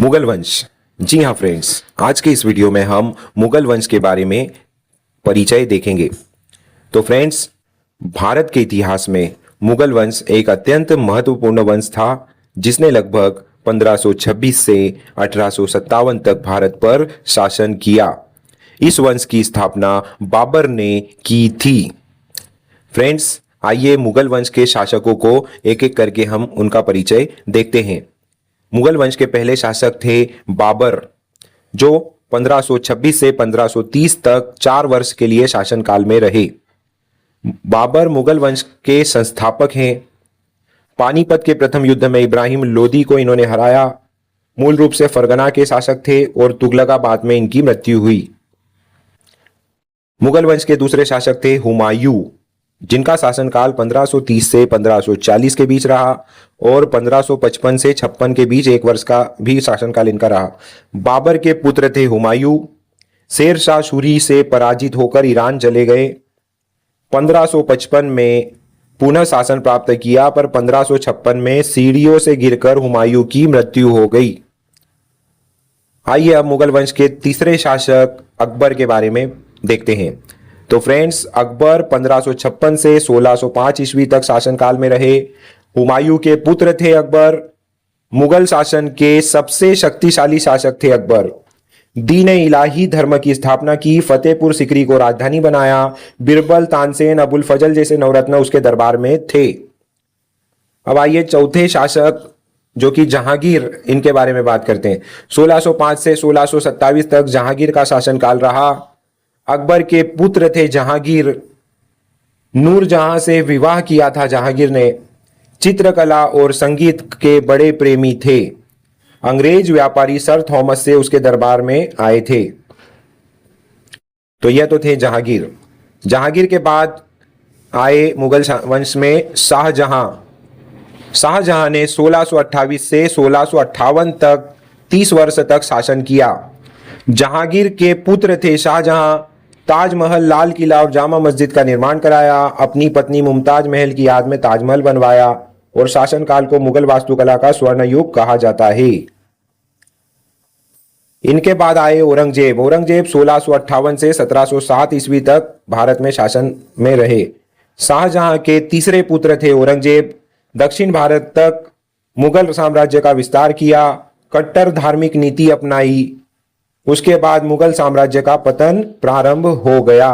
मुगल वंश। जी हाँ फ्रेंड्स, आज के इस वीडियो में हम मुगल वंश के बारे में परिचय देखेंगे। तो फ्रेंड्स, भारत के इतिहास में मुगल वंश एक अत्यंत महत्वपूर्ण वंश था जिसने लगभग 1526 से 1857 तक भारत पर शासन किया। इस वंश की स्थापना बाबर ने की थी। फ्रेंड्स, आइए मुगल वंश के शासकों को एक एक करके हम उनका परिचय देखते हैं। मुगल वंश के पहले शासक थे बाबर, जो 1526 से 1530 तक 4 वर्ष के लिए शासनकाल में रहे। बाबर मुगल वंश के संस्थापक हैं। पानीपत के प्रथम युद्ध में इब्राहिम लोदी को इन्होंने हराया। मूल रूप से फरगना के शासक थे और तुगलकाबाद में इनकी मृत्यु हुई। मुगल वंश के दूसरे शासक थे हुमायूं, जिनका शासनकाल 1530 से 1540 के बीच रहा और 1555 से 56 के बीच 1 वर्ष का भी शासनकाल इनका रहा। बाबर के पुत्र थे हुमायूं। शेर शाह सूरी से पराजित होकर ईरान चले गए। 1555 में पुनः शासन प्राप्त किया, पर 1556 में सीढ़ियों से गिरकर हुमायूं की मृत्यु हो गई। आइए अब मुगल वंश के तीसरे शासक अकबर के बारे में देखते हैं। तो फ्रेंड्स, अकबर 1556 से 1605 ईस्वी तक शासनकाल में रहे। हुमायूं के पुत्र थे अकबर। मुगल शासन के सबसे शक्तिशाली शासक थे अकबर। दीन इलाही धर्म की स्थापना की, फतेहपुर सिकरी को राजधानी बनाया। बिरबल, तानसेन, अबुल फजल जैसे नवरत्न उसके दरबार में थे। अब आइए चौथे शासक जो कि जहांगीर, इनके बारे में बात करते हैं। 1605 से 1627 तक जहांगीर का शासनकाल रहा। अकबर के पुत्र थे जहांगीर। नूरजहां से विवाह किया था जहांगीर ने। चित्रकला और संगीत के बड़े प्रेमी थे। अंग्रेज व्यापारी सर थॉमस से उसके दरबार में आए थे। तो यह तो थे जहांगीर। जहांगीर के बाद आए मुगल वंश में शाहजहां। शाहजहां ने 1628 से 1658 तक 30 वर्ष तक शासन किया। जहांगीर के पुत्र थे शाहजहां। ताजमहल, लाल किला और जामा मस्जिद का निर्माण कराया। अपनी पत्नी मुमताज महल की याद में ताजमहल बनवाया और शासनकाल को मुगल वास्तुकला का स्वर्ण युग कहा जाता है। इनके बाद आए औरंगजेब। औरंगजेब 1658 से 1707 ईस्वी तक भारत में शासन में रहे। शाहजहां के तीसरे पुत्र थे औरंगजेब। दक्षिण भारत तक मुगल साम्राज्य का विस्तार किया। कट्टर धार्मिक नीति अपनाई। उसके बाद मुगल साम्राज्य का पतन प्रारंभ हो गया।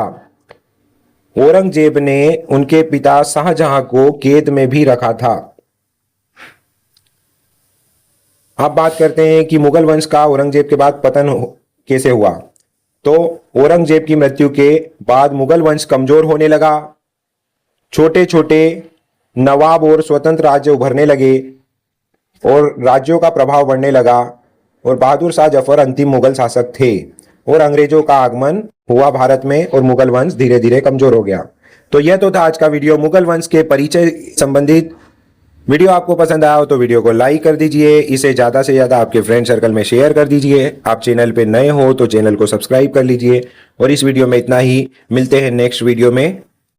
औरंगजेब ने उनके पिता शाहजहां को कैद में भी रखा था। अब बात करते हैं कि मुगल वंश का औरंगजेब के बाद पतन कैसे हुआ। तो औरंगजेब की मृत्यु के बाद मुगल वंश कमजोर होने लगा। छोटे छोटे नवाब और स्वतंत्र राज्य उभरने लगे और राज्यों का प्रभाव बढ़ने लगा और बहादुर शाह जफर अंतिम मुगल शासक थे और अंग्रेजों का आगमन हुआ भारत में और मुगल वंश धीरे धीरे कमजोर हो गया। तो यह तो था आज का वीडियो मुगल वंश के परिचय संबंधित। वीडियो आपको पसंद आया हो तो वीडियो को लाइक कर दीजिए। इसे ज्यादा से ज्यादा आपके फ्रेंड सर्कल में शेयर कर दीजिए। आप चैनल पे नए हो तो चैनल को सब्सक्राइब कर लीजिए। और इस वीडियो में इतना ही। मिलते हैं नेक्स्ट वीडियो में।